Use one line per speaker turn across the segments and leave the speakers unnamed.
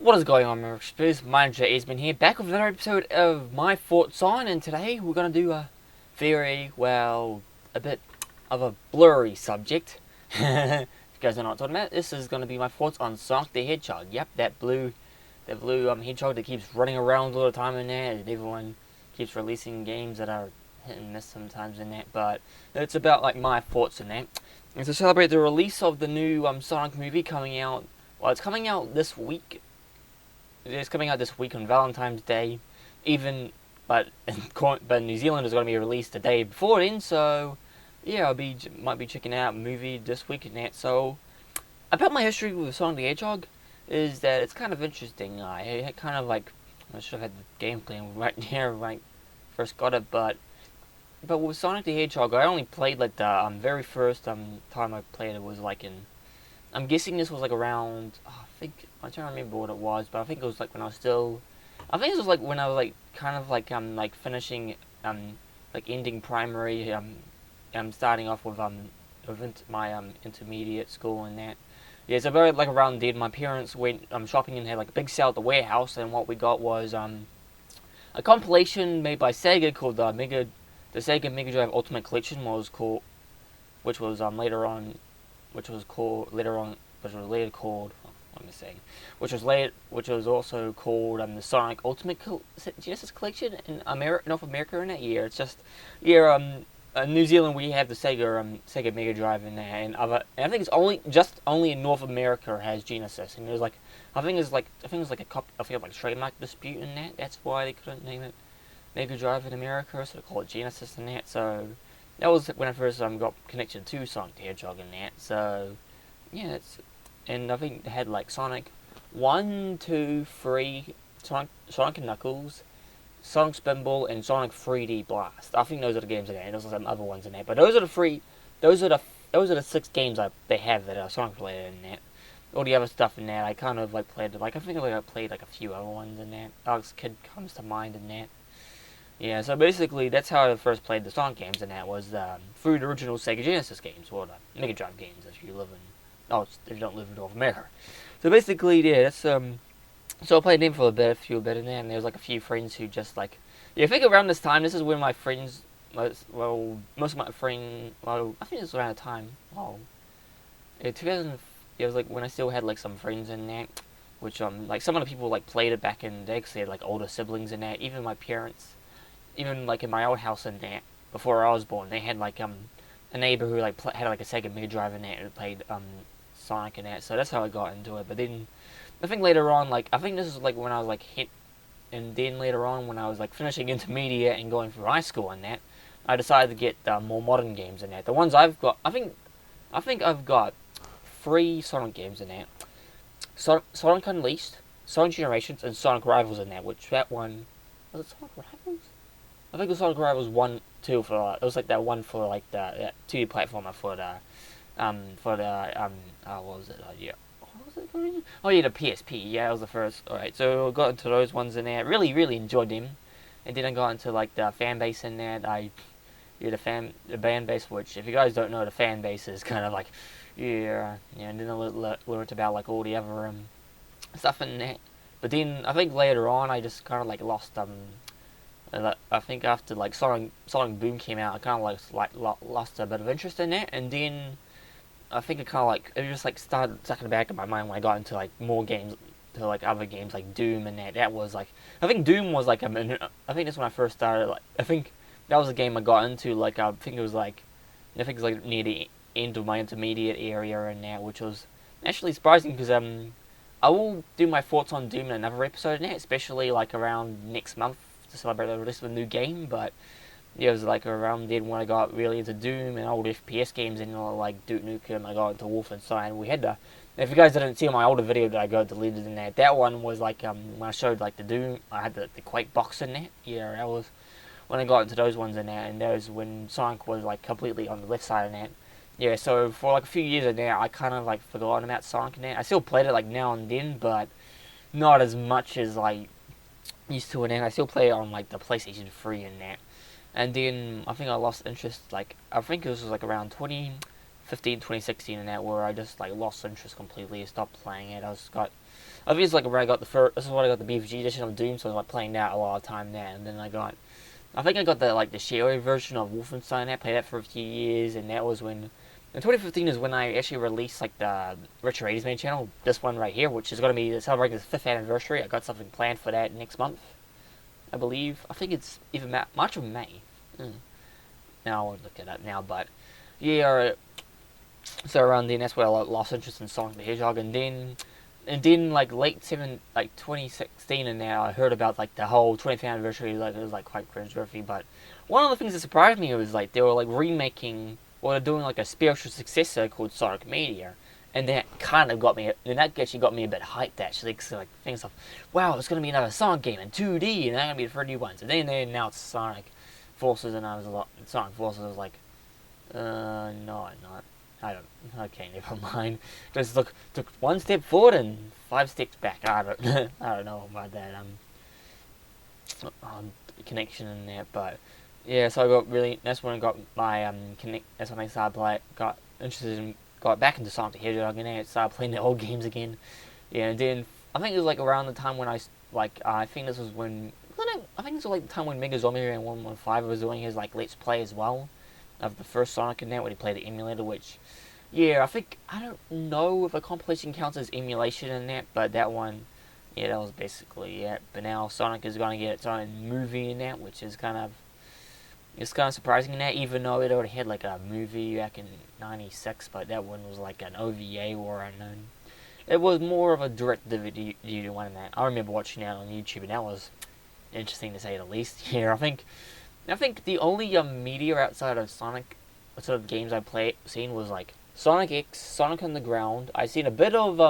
What is going on, Members? My name's Esmond here, back with another episode of My Thoughts On, and today we're going to do a a bit of a blurry subject. If you guys don't know what I'm talking about, this is going to be my thoughts on Sonic the Hedgehog. Yep, that blue hedgehog that keeps running around all the time in there, and everyone keeps releasing games that are hit and miss sometimes in that, but it's about like my thoughts in that. And to celebrate the release of the new Sonic movie coming out, well, it's coming out this week. It's coming out this week on Valentine's Day, but New Zealand is going to be released the day before then. So yeah, might be checking out a movie this week and that. So about my history with Sonic the Hedgehog is that it's kind of interesting. I should have had the gameplay right there when I first got it, but with Sonic the Hedgehog, I only played like the very first time I played it was like in. I'm guessing this was like around. I'm trying to remember what it was, but I think it was like when I was still. I think this was like when I was like finishing like ending primary starting off with my intermediate school and that. Yeah, so very like around then, my parents went shopping and had like a big sale at the warehouse, and what we got was a compilation made by Sega called the Sega Mega Drive Ultimate Collection which was later also called the Sonic Ultimate Genesis Collection in North America in that year. It's just in New Zealand we have the Sega Mega Drive in there, and I think it's only in North America has Genesis, and there's like I think it's like a trademark dispute in that. That's why they couldn't name it Mega Drive in America, so they call it Genesis in that. So that was when I first got connected to Sonic the Hedgehog in that. So yeah, and I think they had like Sonic 1, 2, 3, Sonic and Knuckles, Sonic Spinball, and Sonic 3D Blast. I think those are the games in there, and there's some other ones in there. But those are the 6 games they have that are Sonic related in that. All the other stuff in that I kind of like played. Like I played like a few other ones in that. Alex Kidd comes to mind in that. Yeah, so basically that's how I first played the Sonic games, and that was through the original Sega Genesis games, or the Mega Drive games if you don't live in North America. So basically, yeah, that's so I played them for a few bit in there, and there was like a few friends who just like, yeah, I think around this time, this is when my friends, most of my friends, I think it was around the time, yeah, 2000, it was like when I still had like some friends in that, which like some of the people like played it back in the day, because they had like older siblings in that, even my parents. Even like in my old house in there, before I was born, they had like a neighbor who like had like a Sega Mega Drive in there and played Sonic in that. So that's how I got into it. But then I think later on, like I think this is like when I was like hit, and then later on when I was like finishing intermediate and going through high school and that, I decided to get more modern games in that. The ones I've got, I think I've got 3 Sonic games in that. Sonic Unleashed, Sonic Generations, and Sonic Rivals in that. Which that one was it Sonic Rivals? I think the Sonic Rivals 1, 2 for it was like that one for like that 2D platformer for the what was it? What was it called? Oh yeah, the PSP. Yeah, that was the first. Alright, so I got into those ones in there. Really, really enjoyed them. And then I got into like the fan base in there. The band base, which if you guys don't know, the fan base is kind of like and then I learned about like all the other stuff in there. But then I think later on I just kind of like lost I think after like Sonic Boom came out, I kind of like lost a bit of interest in it, and then I think it just like started stuck in the back of my mind when I got into like more games, to like other games like Doom and that. That was like I think Doom was like I think that's when I first started. Like I think that was the game I got into. Like I think it was like near the end of my intermediate area and that, which was actually surprising because I will do my thoughts on Doom in another episode now, especially like around next month to celebrate the release of a new game. But yeah, it was like around then when I got really into Doom and old FPS games, and like Duke Nukem. I got into Wolfenstein. We had if you guys didn't see my older video that I got deleted in that one was like when I showed like the Doom, I had the Quake box in there. Yeah, that was when I got into those ones in there, and that was when Sonic was like completely on the left side of that. Yeah, so for like a few years in there, I kind of like forgotten about Sonic in there. I still played it like now and then, but not as much as like used to it, and I still play it on like the PlayStation 3 and that. And then I think I lost interest, like I think it was like around 2016 and that, where I just like lost interest completely and stopped playing it. Obviously like where I got the first. This is when I got the BFG edition of Doom, so I was like playing that a lot of time there. And then I think I got the Sherry version of Wolfenstein. I played that for a few years, and that was when. In 2015 is when I actually released like the Retro 80s main channel. This one right here, which is going to be celebrating its 5th anniversary. I got something planned for that next month, I believe. I think it's either March or May. Now I won't look it up now, but yeah. So around then, that's where I lost interest in Sonic the Hedgehog, and then like late 2016, and now I heard about like the whole 20th anniversary. Like it was like quite cringeworthy, but one of the things that surprised me was like they were like remaking, or they're doing like a spiritual successor called Sonic Media, and that kind of got me. And that actually got me a bit hyped actually, because like things of, wow, it's gonna be another Sonic game in 2D, and that's gonna be the 3D ones. And then they announced Sonic Forces, and Sonic Forces. I was like, no, I'm not. I don't. Okay, never mind. Just took one step forward and 5 steps back. I don't know about that connection in there, but yeah. So I got really. That's when I got my connect. That's when I got interested in, got back into Sonic the Hedgehog, and I started playing the old games again. Yeah, and then I think it was like around the time when I think this was when. I think this was like the time when Mega Zombie and 115 was doing his like Let's Play as well, of the first Sonic in that, where he played the emulator, which, yeah, I don't know if a compilation counts as emulation in that, but that one, yeah, that was basically it. But now Sonic is going to get its own movie in that, which is it's kind of surprising in that, even though it already had like a movie back in '96, but that one was like an OVA or unknown. It was more of a direct DVD one in that. I remember watching that on YouTube, and that was interesting to say the least. Yeah, I think the only media outside of Sonic, sort of games I seen was like Sonic X, Sonic on the Ground. I seen a bit of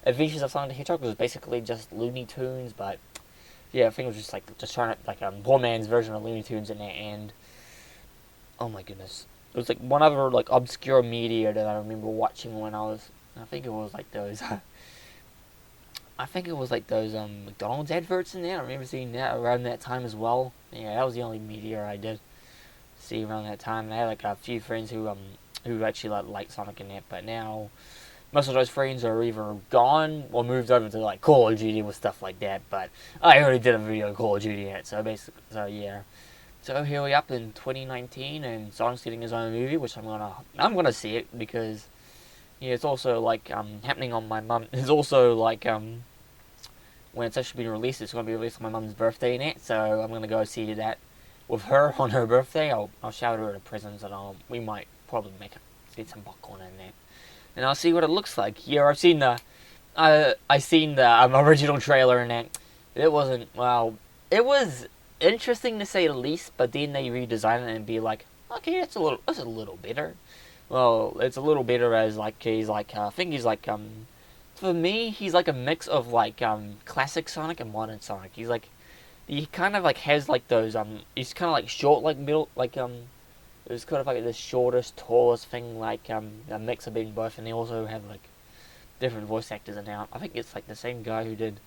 Adventures of Sonic the Hedgehog, was basically just Looney Tunes, but yeah, I think it was just trying to like a poor man's version of Looney Tunes in there. And oh my goodness, it was like one other like obscure media that I remember watching when I think it was like those. I think it was like those McDonald's adverts in there. I remember seeing that around that time as well. Yeah, that was the only media I did see around that time. And I had like a few friends who actually liked Sonic in that, but now most of those friends are either gone or moved over to like Call of Duty with stuff like that. But I already did a video on Call of Duty yet, so yeah. So here we up in 2019, and Sonic's getting his own movie, which I'm gonna see it, because yeah, it's also like happening on my mum. It's also like when it's actually been released, it's going to be released on my mum's birthday in it. So I'm going to go see that with her on her birthday. I'll shout her at a present, and we might probably get some popcorn in there, and I'll see what it looks like. Yeah, I've seen the original trailer in it. It wasn't, well, it was interesting to say the least, but then they redesigned it and be like, okay, that's a little better. Well, it's a little better as like he's like I think he's like for me he's like a mix of like classic Sonic and modern Sonic. He kind of like has like those he's kind of like short, like middle, like it's kind of like the shortest, tallest thing, like a mix of being both, and they also have like different voice actors in now. I think it's like the same guy who did.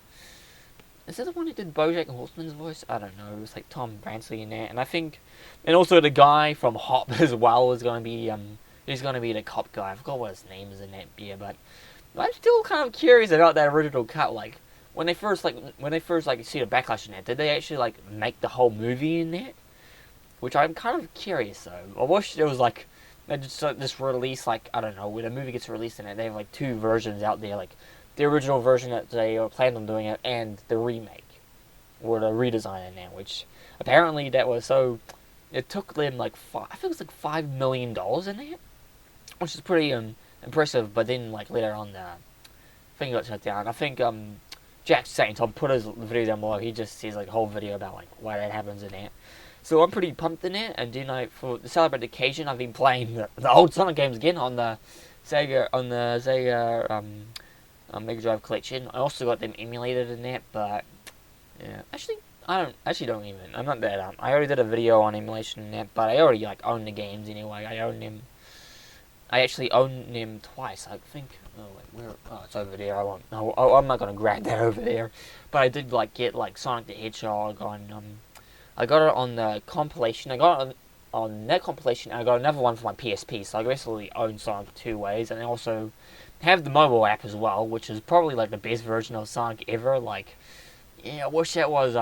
Is that the one who did BoJack Horseman's voice? I don't know. It was like Tom Brantley in there, and I think, and also the guy from Hop as well is going to be he's going to be the cop guy. I forgot what his name is in that beer, but I'm still kind of curious about that original cut. Like when they first see the backlash in that, did they actually like make the whole movie in that? Which I'm kind of curious though. I wish there was like they just release, like, I don't know, when a movie gets released in it, they have like two versions out there, like the original version that they planned on doing it and the remake or the redesign in there, which apparently that was so. It took them like I think it was like $5 million in that, which is pretty impressive. But then like later on, the thing got shut down. I think Jack Saint, I'll put his video down below. He just says like a whole video about like why that happens in that. So I'm pretty pumped in it. And then for the celebrate occasion, I've been playing the old Sonic games again on the Sega Mega Drive collection. I also got them emulated in that, but yeah, I'm not that I already did a video on emulation in that, but I already like own the games anyway. I actually own them twice, I think. Oh wait, where? Oh, it's over there. I'm not gonna grab that over there. But I did like get like Sonic the Hedgehog on. I got it on the compilation. I got it on that compilation, and I got another one for my PSP. So I basically own Sonic two ways, and I also have the mobile app as well, which is probably like the best version of Sonic ever. Like, yeah, I wish that was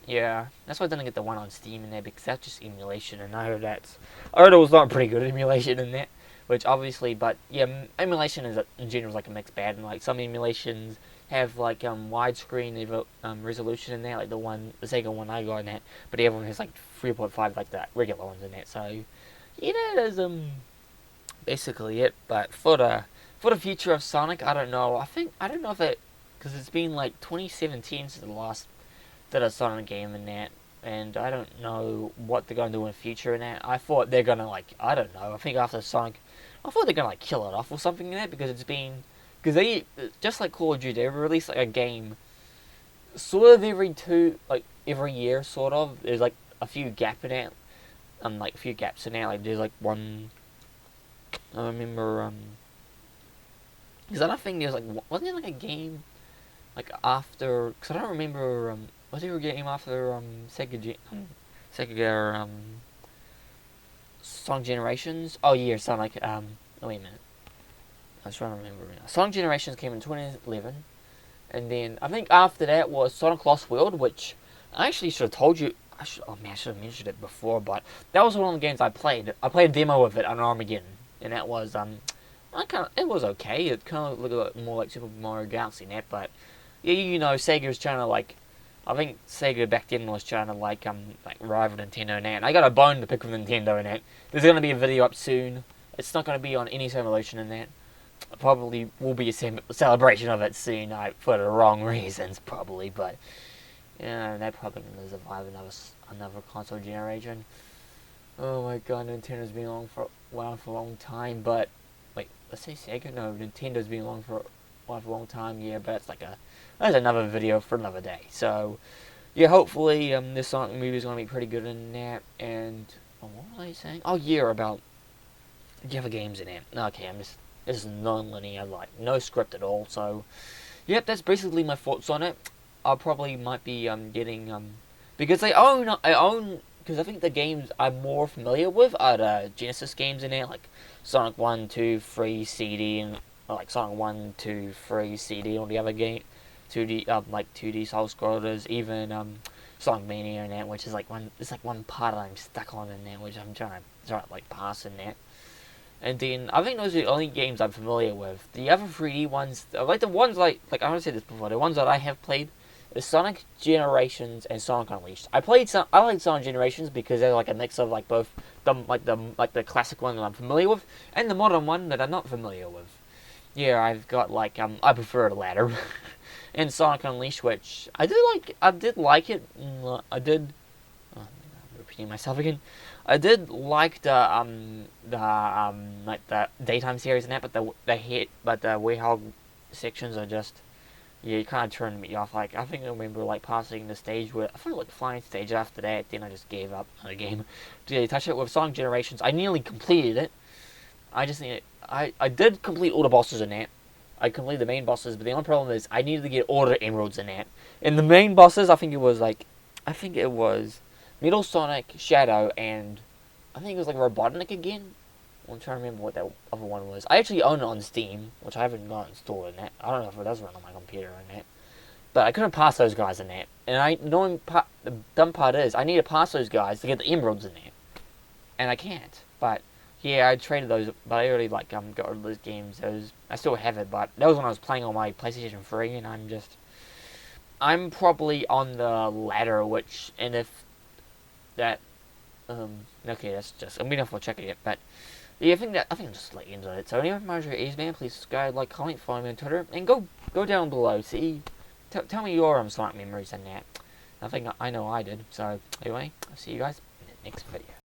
yeah. That's why I didn't get the one on Steam in there, because that's just emulation, and I heard it was not pretty good emulation in that. Which obviously, but yeah, emulation is in general is like a mixed bag, and like some emulations have like widescreen resolution in there, like the Sega one I got in that, but the other one has like 3.5 like the regular ones in that. So yeah, that is basically it. But for the future of Sonic, I don't know. I don't know if it, because it's been like 2017 since the last did a Sonic game in that, and I don't know what they're gonna do in the future in that. I thought they're gonna like, I don't know. I think after Sonic, I thought they're gonna like kill it off or something in that, because it's been, because they, just like Call of Duty, they release like a game sort of every year sort of. There's like a few gap in it, like a few gaps in it. Like there's like one, I remember because I don't think there's like, wasn't there like a game like after, because I don't remember was there a game after Sega Sonic Generations? Oh yeah, Sonic oh, wait a minute. I was trying to remember now. Sonic Generations came in 2011, and then I think after that was Sonic Lost World, which I actually should have told you. Oh man, I should have mentioned it before, but that was one of the games I played. I played a demo of it on Armageddon, and that was it was okay. It kind of looked more like Super Mario Galaxy net, but yeah, you know, Sega's trying to like, I think Sega back then was trying to like rival Nintendo and that. And I got a bone to pick with Nintendo and that. There's gonna be a video up soon. It's not gonna be on any simulation in that. Probably will be a celebration of it soon, for the wrong reasons probably, but yeah, they're probably gonna survive another console generation. Oh my god, Nintendo's been around for a long time, but wait, let's say Sega? No, Nintendo's been around for a long time, yeah, but that's another video for another day. So yeah, hopefully this Sonic movie is gonna be pretty good in that. And what was I saying? Oh yeah, about the other games in it. Okay, this is non-linear, like no script at all. So yep, that's basically my thoughts on it. I probably might be getting because I own, because I think the games I'm more familiar with are the Genesis games in there, like Sonic 1, 2, 3 CD, and like Sonic 1, 2, 3 CD on the other game, 2D like 2D side scrollers, even Sonic Mania and that, which is like one part that I'm stuck on in there, which I'm trying to like pass in that. And then I think those are the only games I'm familiar with. The other 3D ones, like the ones like I already said this before, the ones that I have played is Sonic Generations and Sonic Unleashed. I like Sonic Generations because they're like a mix of like both the classic one that I'm familiar with and the modern one that I'm not familiar with. Yeah, I've got like I prefer the latter. And Sonic Unleashed, which I did like it. I did. Oh, I'm repeating myself again. I did like the like the daytime series and that, but the Hedgehog sections are just, yeah, it kind of turned me off. Like I think I remember like passing the stage where I felt like the flying stage after that. Then I just gave up on the game. To touch it with Sonic Generations, I nearly completed it. I did complete all the bosses in that. I completed the main bosses, but the only problem is I needed to get all the emeralds in that. In the main bosses, I think it was Metal Sonic, Shadow, and I think it was like Robotnik again. I'm trying to remember what that other one was. I actually own it on Steam, which I haven't got installed in that. I don't know if it does run on my computer in that. But I couldn't pass those guys in that. And the dumb part is, I need to pass those guys to get the emeralds in there. And I can't. But yeah, I traded those, but I already like got rid of those games. I still have it, but that was when I was playing on my PlayStation 3, and I'm probably on the ladder, and if that, okay, that's just, I'm gonna have to check it yet, but yeah, I think I'll just let you into it. So anyway, if my is, man, please subscribe, like, comment, follow me on Twitter, and go down below, tell me your Sonic memories and that. I think I know I did. So anyway, I'll see you guys in the next video.